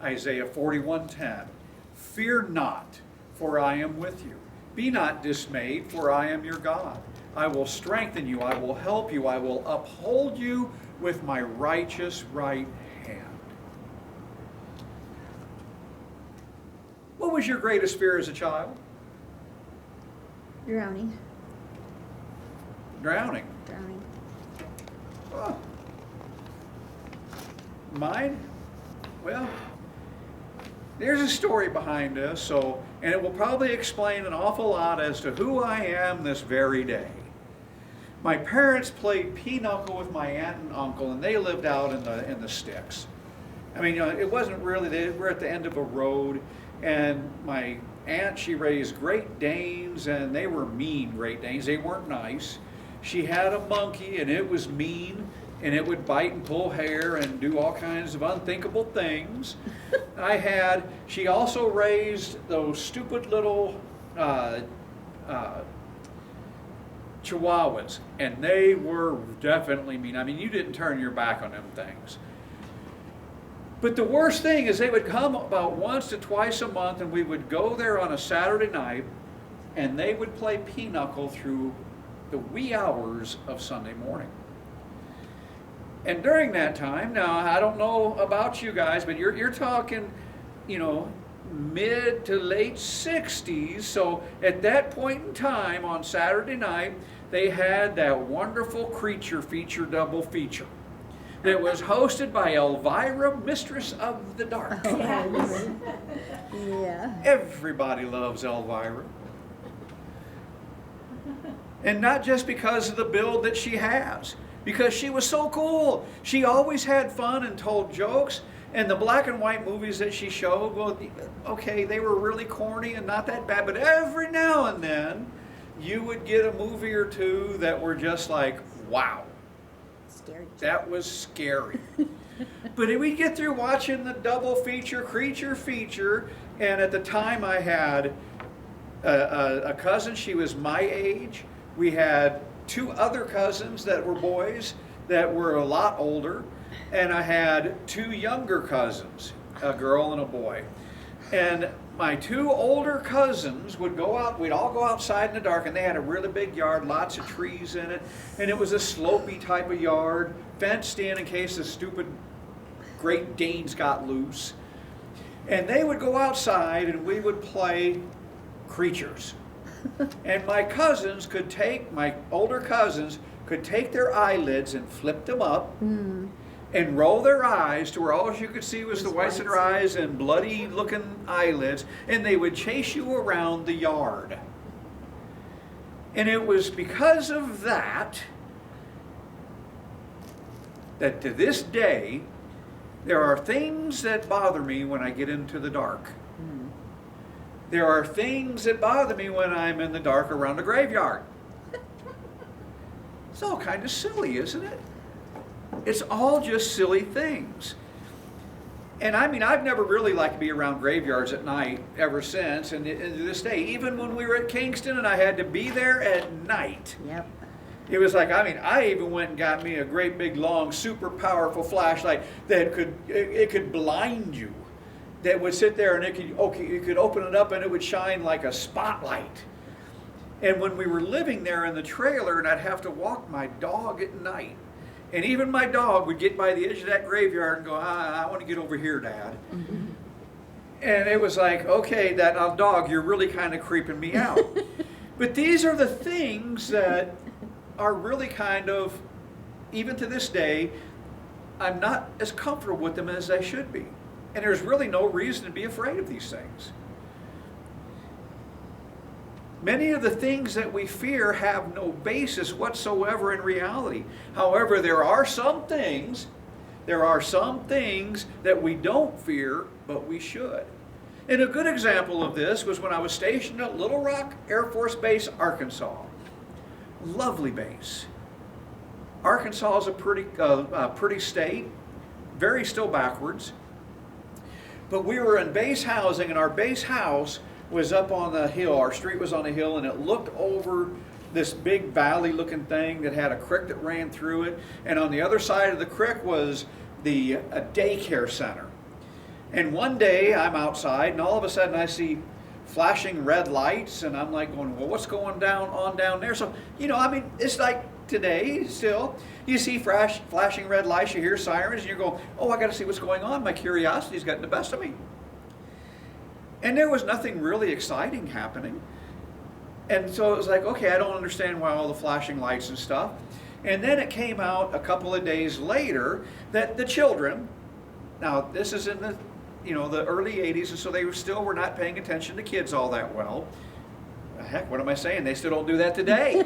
Isaiah 41:10. Fear not, for I am with you. Be not dismayed, for I am your God. I will strengthen you, I will help you, I will uphold you with my righteous right hand. What was your greatest fear as a child? Drowning. Drowning. Drowning. Oh. Mine? Well, there's a story behind this, and it will probably explain an awful lot as to who I am this very day. My parents played pinochle with my aunt and uncle, and they lived out in the sticks. I mean, it wasn't really, they were at the end of a road, and my aunt, she raised Great Danes, and they were mean Great Danes. They weren't nice. She had a monkey, and it was mean, and it would bite and pull hair and do all kinds of unthinkable things. She also raised those stupid little Chihuahuas, and they were definitely mean. I mean, you didn't turn your back on them things. But the worst thing is they would come about once to twice a month, and we would go there on a Saturday night, and they would play pinochle through the wee hours of Sunday morning. And during that time, now I don't know about you guys, but you're talking, mid to late 60s. So at that point in time on Saturday night, they had that wonderful creature feature double feature that was hosted by Elvira, Mistress of the Dark. Oh, yeah. Everybody loves Elvira. And not just because of the build that she has, because she was so cool. She always had fun and told jokes. And the black and white movies that she showed, well, okay, they were really corny and not that bad. But every now and then, you would get a movie or two that were just like, wow. Scary. That was scary. But we'd get through watching the double feature, creature feature. And at the time I had a cousin, she was my age. We had two other cousins that were boys that were a lot older, and I had two younger cousins, a girl and a boy. And my two older cousins would go out, we'd all go outside in the dark, and they had a really big yard, lots of trees in it, and it was a slopey type of yard, fenced in case the stupid Great Danes got loose. And they would go outside and we would play creatures. And my older cousins could take their eyelids and flip them up and roll their eyes to where all you could see was the whites of their eyes and bloody looking eyelids, and they would chase you around the yard. And it was because of that to this day, there are things that bother me when I get into the dark. There are things that bother me when I'm in the dark around a graveyard. It's all kind of silly, isn't it? It's all just silly things. And I mean, I've never really liked to be around graveyards at night ever since, and to this day, even when we were at Kingston and I had to be there at night. Yep. It was like, I even went and got me a great big long super powerful flashlight that could blind you. That would sit there and you could open it up and it would shine like a spotlight. And when we were living there in the trailer and I'd have to walk my dog at night, and even my dog would get by the edge of that graveyard and go, I want to get over here, Dad. Mm-hmm. And it was like, okay, that dog, you're really kind of creeping me out. But these are the things that are really kind of, even to this day, I'm not as comfortable with them as I should be. And there's really no reason to be afraid of these things. Many of the things that we fear have no basis whatsoever in reality. However, there are some things that we don't fear, but we should. And a good example of this was when I was stationed at Little Rock Air Force Base, Arkansas. Lovely base. Arkansas is a pretty state, very still backwards. But we were in base housing, and our base house was up on the hill. Our street was on a hill, and it looked over this big valley-looking thing that had a creek that ran through it. And on the other side of the creek was a daycare center. And one day I'm outside, and all of a sudden I see flashing red lights, and I'm like going, well, what's going on down there? So, I mean, it's like today still. You see flashing red lights, you hear sirens, and you're going, oh, I got to see what's going on. My curiosity's gotten the best of me. And there was nothing really exciting happening. And so it was like, okay, I don't understand why all the flashing lights and stuff. And then it came out a couple of days later that the children, now this is in the the early 80s, and so they were not paying attention to kids all that well. Heck, what am I saying? They still don't do that today.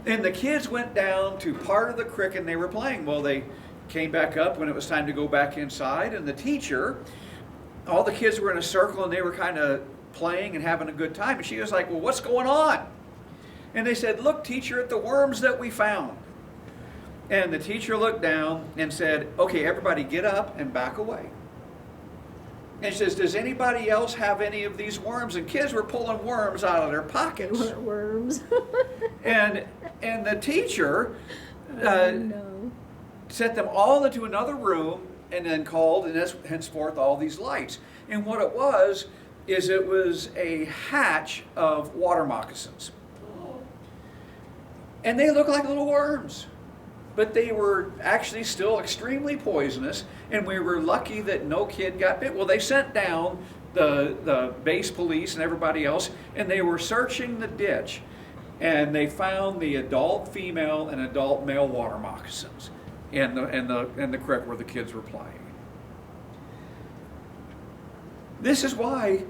And the kids went down to part of the creek and they were playing. Well, they came back up when it was time to go back inside, and the teacher, all the kids were in a circle and they were kind of playing and having a good time. And she was like, well, what's going on? And they said, look, teacher, at the worms that we found. And the teacher looked down and said, okay, everybody get up and back away. And she says, does anybody else have any of these worms? And kids were pulling worms out of their pockets. They weren't worms. and the teacher No. set them all into another room and then called, and henceforth, all these lights. And what it was a hatch of water moccasins. And they looked like little worms. But they were actually still extremely poisonous, and we were lucky that no kid got bit. Well, they sent down the base police and everybody else, and they were searching the ditch, and they found the adult female and adult male water moccasins in the creek where the kids were playing. This is why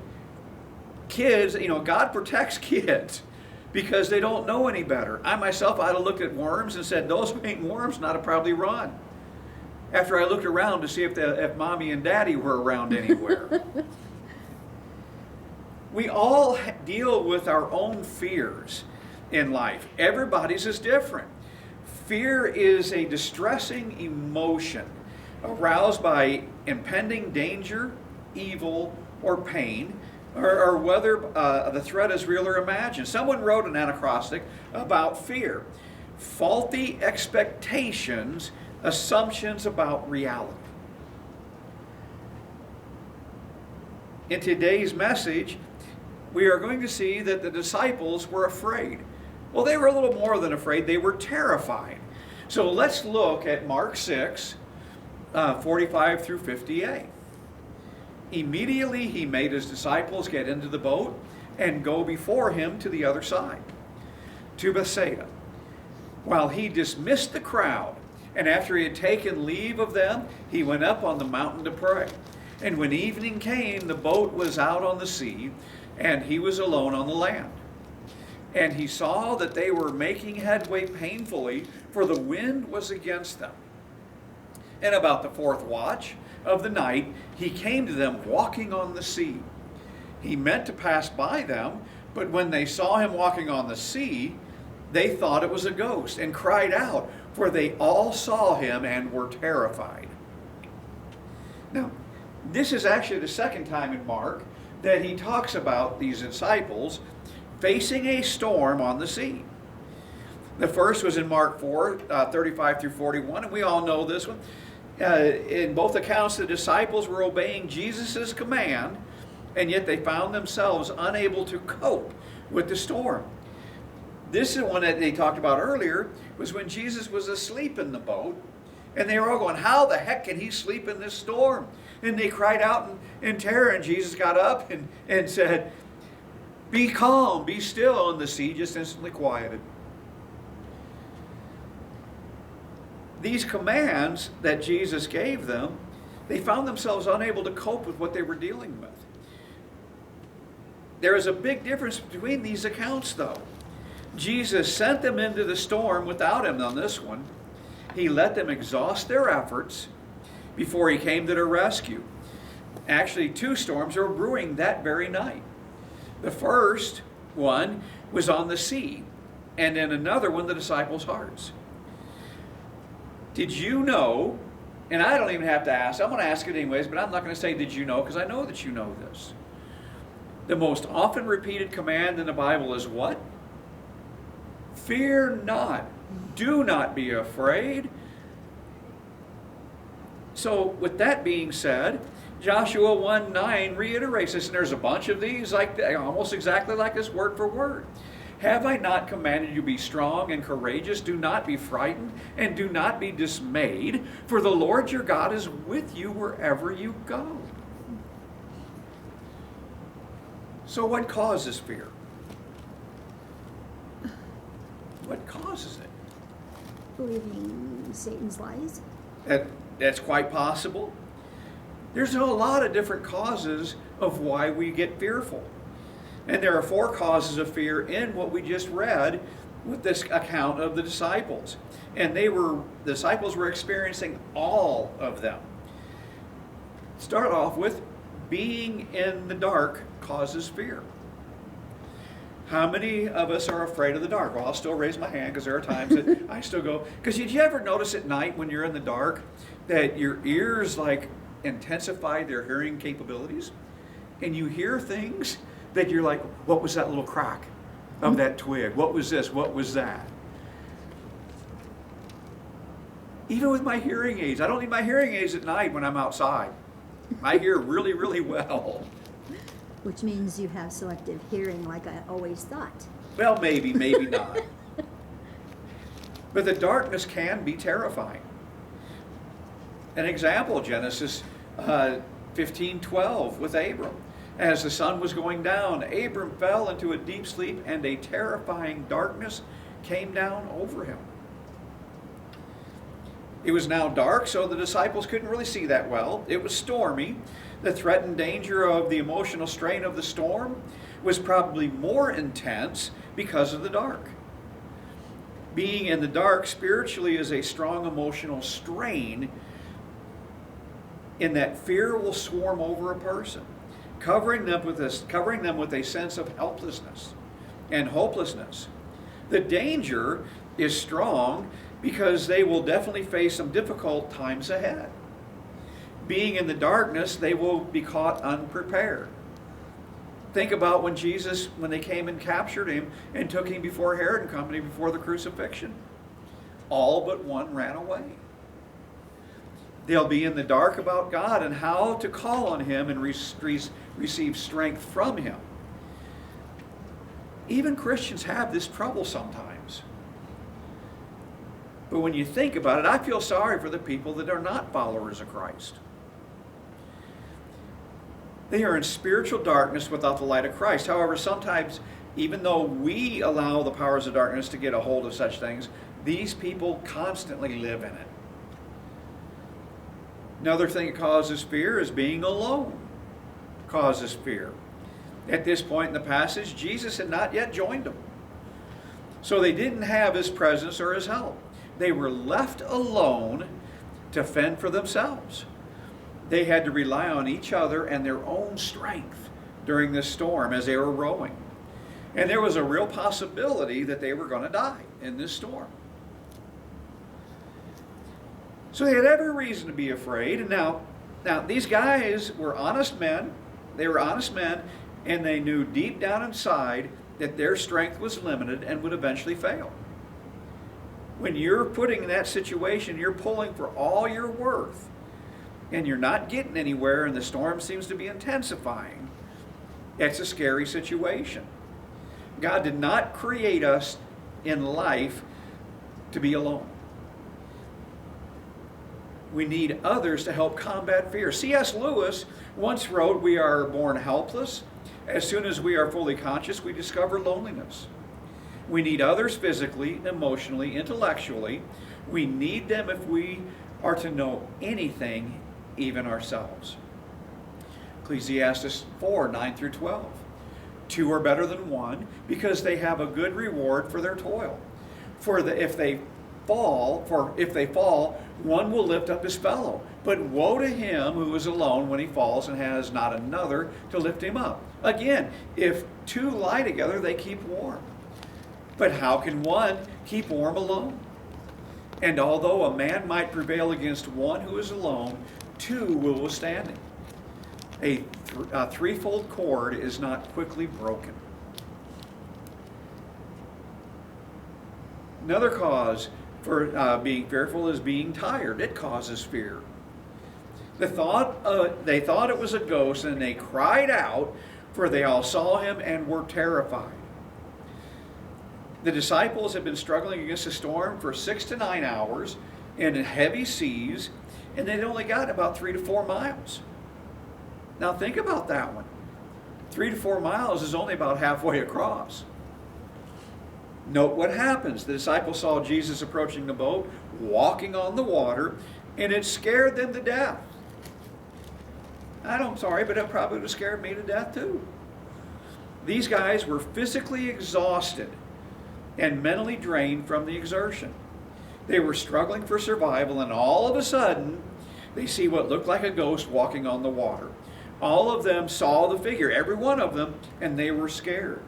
kids, God protects kids, because they don't know any better. I myself, I'd have looked at worms and said, those ain't worms, and I'd have probably run. After I looked around to see if mommy and daddy were around anywhere. We all deal with our own fears in life. Everybody's is different. Fear is a distressing emotion aroused by impending danger, evil, or pain, or whether the threat is real or imagined. Someone wrote an acrostic about fear. Faulty expectations, assumptions about reality. In today's message, we are going to see that the disciples were afraid. Well, they were a little more than afraid. They were terrified. So let's look at Mark 6, 45 through 58. Immediately he made his disciples get into the boat and go before him to the other side, to Bethsaida, while he dismissed the crowd. And after he had taken leave of them, he went up on the mountain to pray. And when evening came, the boat was out on the sea, and he was alone on the land. And he saw that they were making headway painfully, for the wind was against them. And about the fourth watch of the night, he came to them walking on the sea. He meant to pass by them, but when they saw him walking on the sea, they thought it was a ghost and cried out, for they all saw him and were terrified. Now, this is actually the second time in Mark that he talks about these disciples facing a storm on the sea. The first was in Mark 4, 35 through 41, and we all know this one. In both accounts, the disciples were obeying Jesus' command, and yet they found themselves unable to cope with the storm. This is one that they talked about earlier, was when Jesus was asleep in the boat, and they were all going, how the heck can he sleep in this storm? And they cried out in terror, and Jesus got up and said, be calm, be still, and the sea just instantly quieted. These commands that Jesus gave them, they found themselves unable to cope with what they were dealing with. There is a big difference between these accounts, though. Jesus sent them into the storm without him on this one. He let them exhaust their efforts before he came to their rescue. Actually, two storms were brewing that very night. The first one was on the sea, and then another one, the disciples' hearts. Did you know, and I don't even have to ask, I'm going to ask it anyways, but I'm not going to say did you know, because I know that you know this. The most often repeated command in the Bible is what? Fear not. Do not be afraid. So with that being said, Joshua 1:9 reiterates this, and there's a bunch of these, like almost exactly like this, word for word. Have I not commanded you to be strong and courageous? Do not be frightened and do not be dismayed, for the Lord your God is with you wherever you go. So what causes fear? What causes it? Believing Satan's lies. That's quite possible. There's a lot of different causes of why we get fearful. And there are 4 causes of fear in what we just read with this account of the disciples. And the disciples were experiencing all of them. Start off with being in the dark causes fear. How many of us are afraid of the dark? Well, I'll still raise my hand because there are times that I still go. Because did you ever notice at night when you're in the dark that your ears like intensify their hearing capabilities? And you hear things that you're like, what was that little crack of that twig? What was this? What was that? Even with my hearing aids, I don't need my hearing aids at night when I'm outside. I hear really, really well. Which means you have selective hearing like I always thought. Well, maybe, maybe not. But the darkness can be terrifying. An example, Genesis 15:12 with Abram. As the sun was going down, Abram fell into a deep sleep, and a terrifying darkness came down over him. It was now dark, so the disciples couldn't really see that well. It was stormy. The threatened danger of the emotional strain of the storm was probably more intense because of the dark. Being in the dark spiritually is a strong emotional strain in that fear will swarm over a person, covering them with a sense of helplessness and hopelessness. The danger is strong because they will definitely face some difficult times ahead. Being in the darkness, they will be caught unprepared. Think about when they came and captured him and took him before Herod and company before the crucifixion. All but one ran away. They'll be in the dark about God and how to call on him and receive strength from him. Even Christians have this trouble sometimes. But when you think about it, I feel sorry for the people that are not followers of Christ. They are in spiritual darkness without the light of Christ. However, sometimes, even though we allow the powers of darkness to get a hold of such things, these people constantly live in it. Another thing that causes fear is being alone causes fear. At this point in the passage, Jesus had not yet joined them. So they didn't have his presence or his help. They were left alone to fend for themselves. They had to rely on each other and their own strength during this storm as they were rowing. And there was a real possibility that they were going to die in this storm. So they had every reason to be afraid. And now these guys were honest men. They were honest men, and they knew deep down inside that their strength was limited and would eventually fail. When you're putting in that situation, you're pulling for all your worth, and you're not getting anywhere, and the storm seems to be intensifying. It's a scary situation. God did not create us in life to be alone. We need others to help combat fear. C.S. Lewis once wrote, "We are born helpless. As soon as we are fully conscious, we discover loneliness. We need others physically, emotionally, intellectually. We need them if we are to know anything, even ourselves." Ecclesiastes 4:9-12. Two are better than one, because they have a good reward for their toil. If they fall, one will lift up his fellow. But woe to him who is alone when he falls and has not another to lift him up. Again, if two lie together, they keep warm. But how can one keep warm alone? And although a man might prevail against one who is alone, two will withstand him. A threefold cord is not quickly broken. Another cause for being fearful is being tired. It causes fear. They thought it was a ghost, and they cried out, for they all saw him and were terrified. The disciples had been struggling against the storm for 6 to 9 hours in heavy seas, and they'd only got about 3 to 4 miles. Now think about that one. 3 to 4 miles is only about halfway across. Note what happens. The disciples saw Jesus approaching the boat, walking on the water, and it scared them to death. I'm sorry, but it probably would have scared me to death too. These guys were physically exhausted and mentally drained from the exertion. They were struggling for survival, and all of a sudden, they see what looked like a ghost walking on the water. All of them saw the figure, every one of them, and they were scared.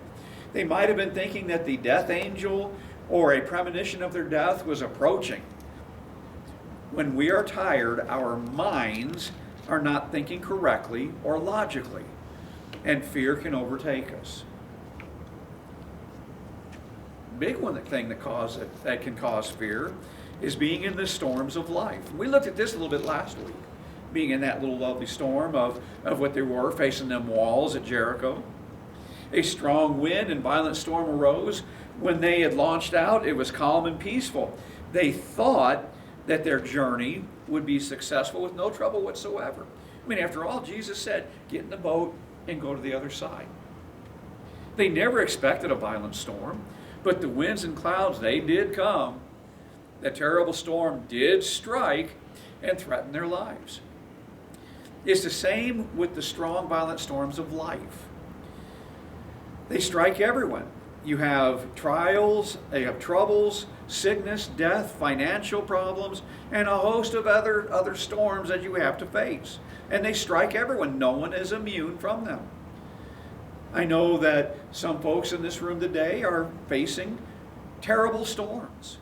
They might have been thinking that the death angel or a premonition of their death was approaching. When we are tired, our minds are not thinking correctly or logically, and fear can overtake us. Big thing that can cause fear is being in the storms of life. We looked at this a little bit last week, being in that little lovely storm of what they were facing them walls at Jericho. A strong wind and violent storm arose. When they had launched out, it was calm and peaceful. They thought that their journey would be successful with no trouble whatsoever. I mean, after all, Jesus said, get in the boat and go to the other side. They never expected a violent storm, but the winds and clouds, they did come. The terrible storm did strike and threaten their lives. It's the same with the strong, violent storms of life. They strike everyone. You have trials, you have troubles, sickness, death, financial problems, and a host of other storms that you have to face. And they strike everyone. No one is immune from them. I know that some folks in this room today are facing terrible storms,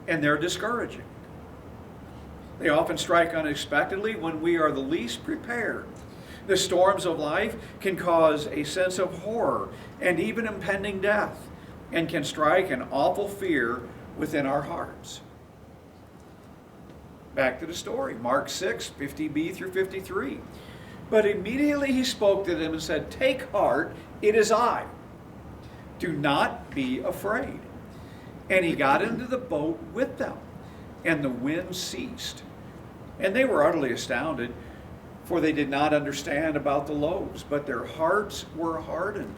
and they're discouraging. They often strike unexpectedly when we are the least prepared. The storms of life can cause a sense of horror and even impending death, and can strike an awful fear within our hearts. Back to the story, Mark 6, 50b through 53. But immediately he spoke to them and said, take heart, it is I. Do not be afraid. And he got into the boat with them, and the wind ceased. And they were utterly astounded, for they did not understand about the loaves, but their hearts were hardened.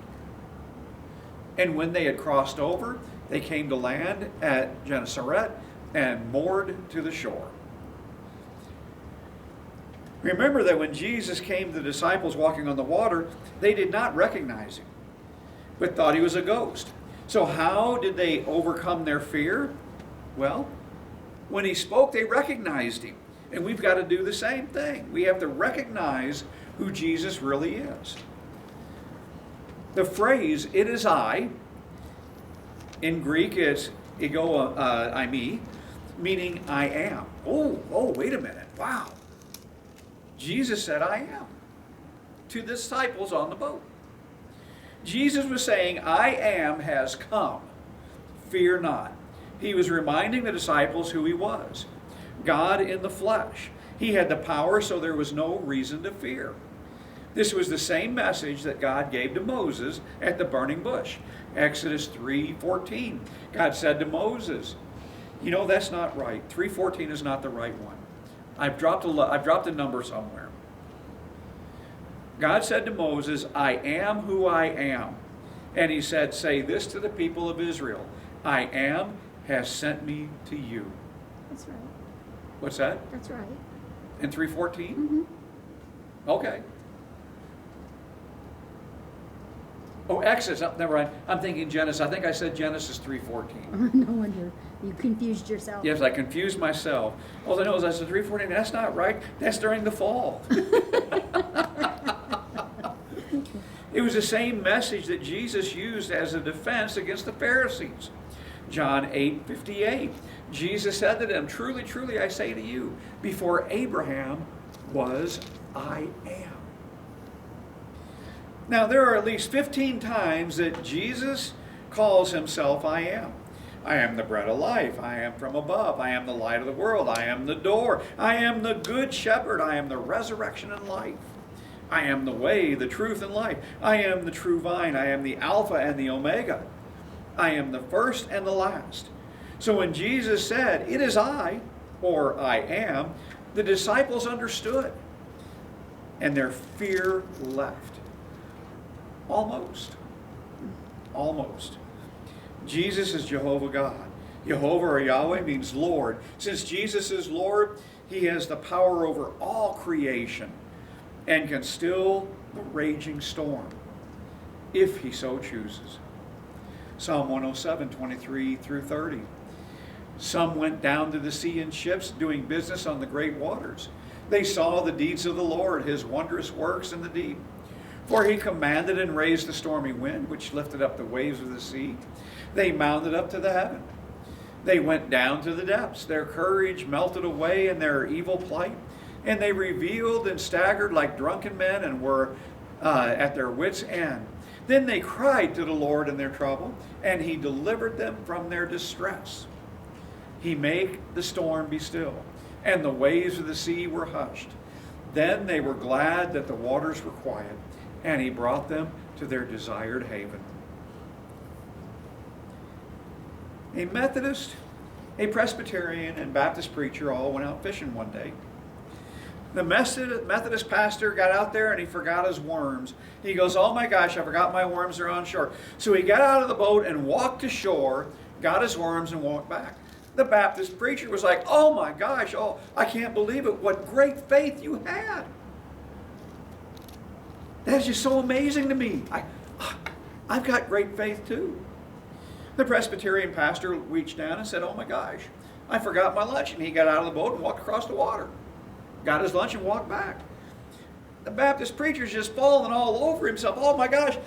And when they had crossed over, they came to land at Gennesaret and moored to the shore. Remember that when Jesus came to the disciples walking on the water, they did not recognize him, but thought he was a ghost. So how did they overcome their fear? Well, when he spoke, they recognized him. And we've got to do the same thing. We have to recognize who Jesus really is. The phrase, it is I, in Greek it's ego eimi, meaning I am. Oh, wait a minute. Wow. Jesus said, I am, to the disciples on the boat. Jesus was saying, I am has come. Fear not. He was reminding the disciples who he was. God in the flesh. He had the power, so there was no reason to fear. This was the same message that God gave to Moses at the burning bush. Exodus 3:14. God said to Moses, you know, that's not right. 3:14 is not the right one. I've dropped a number somewhere. God said to Moses, I am who I am. And he said, say this to the people of Israel, I am has sent me to you. That's right. What's that? That's right. In 3:14? Okay. Oh, Exodus. Oh, never mind. I'm thinking Genesis. I think I said Genesis 3:14. No wonder you confused yourself. Yes, I confused myself. All I know is I said 3:14. That's not right. That's during the fall. It was the same message that Jesus used as a defense against the Pharisees. John 8:58. Jesus said to them, truly, truly, I say to you, before Abraham was, I am. Now, there are at least 15 times that Jesus calls himself I am. I am the bread of life. I am from above. I am the light of the world. I am the door. I am the good shepherd. I am the resurrection and life. I am the way, the truth, and life. I am the true vine. I am the Alpha and the Omega. I am the first and the last. So when Jesus said, "It is I," or "I am," the disciples understood, and their fear left. Almost. Almost. Jesus is Jehovah God. Jehovah or Yahweh means Lord. Since Jesus is Lord, he has the power over all creation and can still the raging storm if he so chooses. Psalm 107, 23 through 30. Some went down to the sea in ships, doing business on the great waters. They saw the deeds of the Lord, his wondrous works in the deep. For he commanded and raised the stormy wind, which lifted up the waves of the sea. They mounted up to the heaven. They went down to the depths. Their courage melted away in their evil plight. And they revealed and staggered like drunken men and were at their wits' end. Then they cried to the Lord in their trouble, and he delivered them from their distress. He made the storm be still, and the waves of the sea were hushed. Then they were glad that the waters were quiet, and he brought them to their desired haven. A Methodist, a Presbyterian, and Baptist preacher all went out fishing one day. The Methodist pastor got out there and he forgot his worms. He goes, "Oh my gosh, I forgot my worms, they're on shore." So he got out of the boat and walked to shore, got his worms, and walked back. The Baptist preacher was like, "Oh my gosh, oh, I can't believe it. What great faith you had. That's just so amazing to me. I've got great faith too." The Presbyterian pastor reached down and said, "Oh my gosh, I forgot my lunch." And he got out of the boat and walked across the water. Got his lunch and walked back. The Baptist preacher's just falling all over himself. "Oh my gosh,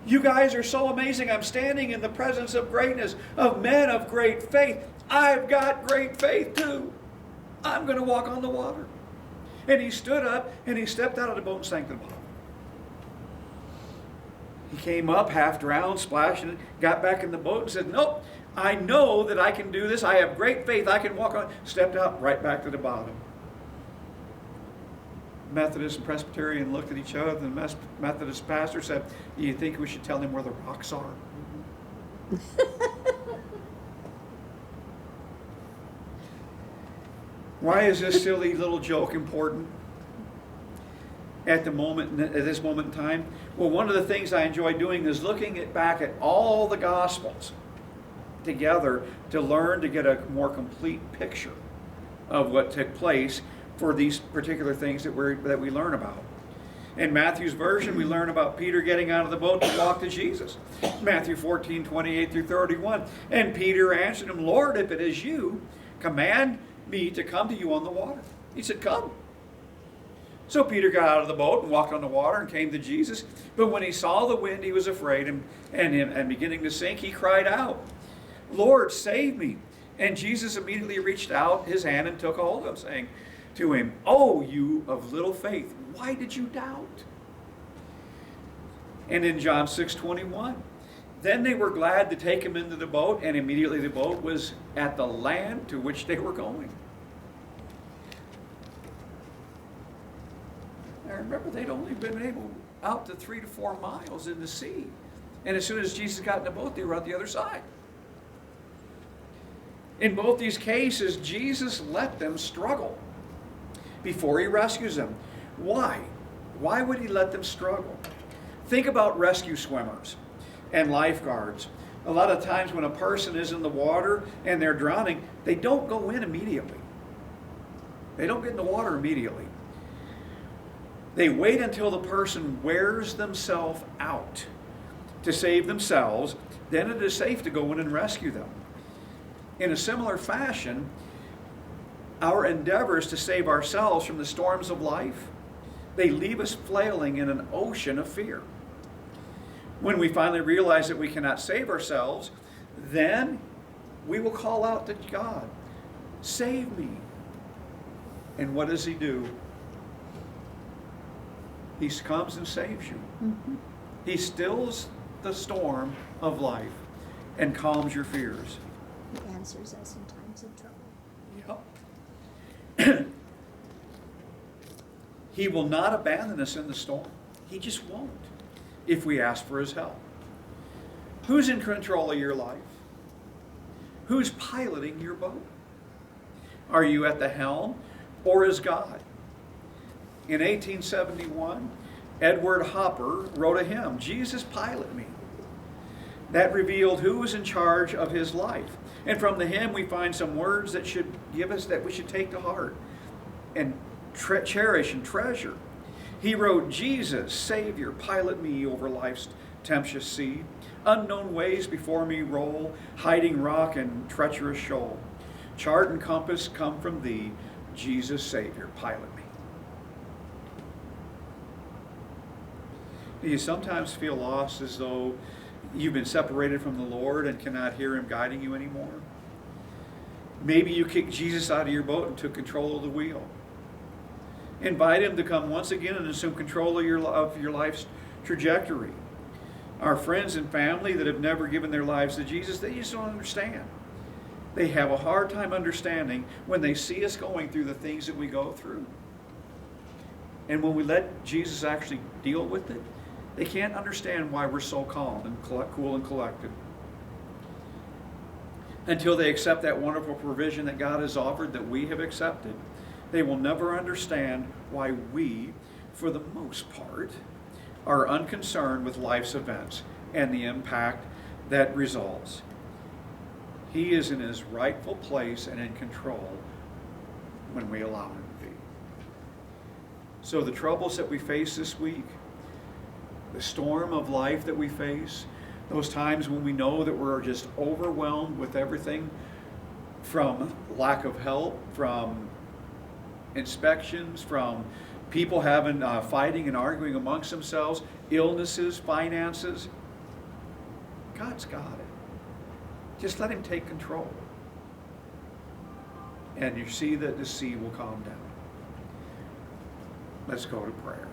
you guys are so amazing. I'm standing in the presence of greatness, of men of great faith. I've got great faith too. I'm going to walk on the water." And he stood up and he stepped out of the boat and sank to the bottom. He came up half drowned, splashed, and got back in the boat and said, "Nope, I know that I can do this. I have great faith. I can walk on." Stepped out right back to the bottom. Methodist and Presbyterian looked at each other, and the Methodist pastor said, "Do you think we should tell him where the rocks are?" Why is this silly little joke important at this moment in time? Well, one of the things I enjoy doing is looking back at all the Gospels together to learn to get a more complete picture of what took place for these particular things that we learn about. In Matthew's version, we learn about Peter getting out of the boat to walk to Jesus. Matthew 14, 28 through 31. And Peter answered him, "Lord, if it is you, command me to come to you on the water." He said, "Come." So Peter got out of the boat and walked on the water and came to Jesus. But when he saw the wind, he was afraid, and beginning to sink, he cried out, "Lord, save me." And Jesus immediately reached out his hand and took hold of him, saying to him, "Oh, you of little faith, why did you doubt?" And in John 6:21, then they were glad to take him into the boat, and immediately the boat was at the land to which they were going. Now remember, they'd only been able out to 3 to 4 miles in the sea. And as soon as Jesus got in the boat, they were on the other side. In both these cases, Jesus let them struggle before he rescues them. Why? Why would he let them struggle? Think about rescue swimmers and lifeguards. A lot of times when a person is in the water and they're drowning, they don't go in immediately. They don't get in the water immediately. They wait until the person wears themselves out to save themselves. Then it is safe to go in and rescue them. In a similar fashion, our endeavors to save ourselves from the storms of life, they leave us flailing in an ocean of fear. When we finally realize that we cannot save ourselves, then we will call out to God, "Save me." And what does he do? He comes and saves you. Mm-hmm. He stills the storm of life and calms your fears. He answers us in times of trouble. Yep. He will not abandon us in the storm. He just won't if we ask for his help. Who's in control of your life? Who's piloting your boat? Are you at the helm, or is God? In 1871, Edward Hopper wrote a hymn, "Jesus Pilot Me," that revealed who was in charge of his life. And from the hymn we find some words that should give us, that we should take to heart and cherish and treasure. He wrote, "Jesus, Savior, pilot me over life's tempestuous sea. Unknown ways before me roll, hiding rock and treacherous shoal. Chart and compass come from thee, Jesus, Savior, pilot me." Do you sometimes feel lost, as though you've been separated from the Lord and cannot hear him guiding you anymore? Maybe you kicked Jesus out of your boat and took control of the wheel. Invite him to come once again and assume control of your life's trajectory. Our friends and family that have never given their lives to Jesus, they just don't understand. They have a hard time understanding when they see us going through the things that we go through. And when we let Jesus actually deal with it, they can't understand why we're so calm and cool and collected. Until they accept that wonderful provision that God has offered, that we have accepted, they will never understand why we, for the most part, are unconcerned with life's events and the impact that results. He is in his rightful place and in control when we allow him to be. So the troubles that we face this week, the storm of life that we face, those times when we know that we're just overwhelmed with everything, from lack of help, from inspections, from people having fighting and arguing amongst themselves, illnesses, finances, God's got it. Just let him take control. And you see that the sea will calm down. Let's go to prayer.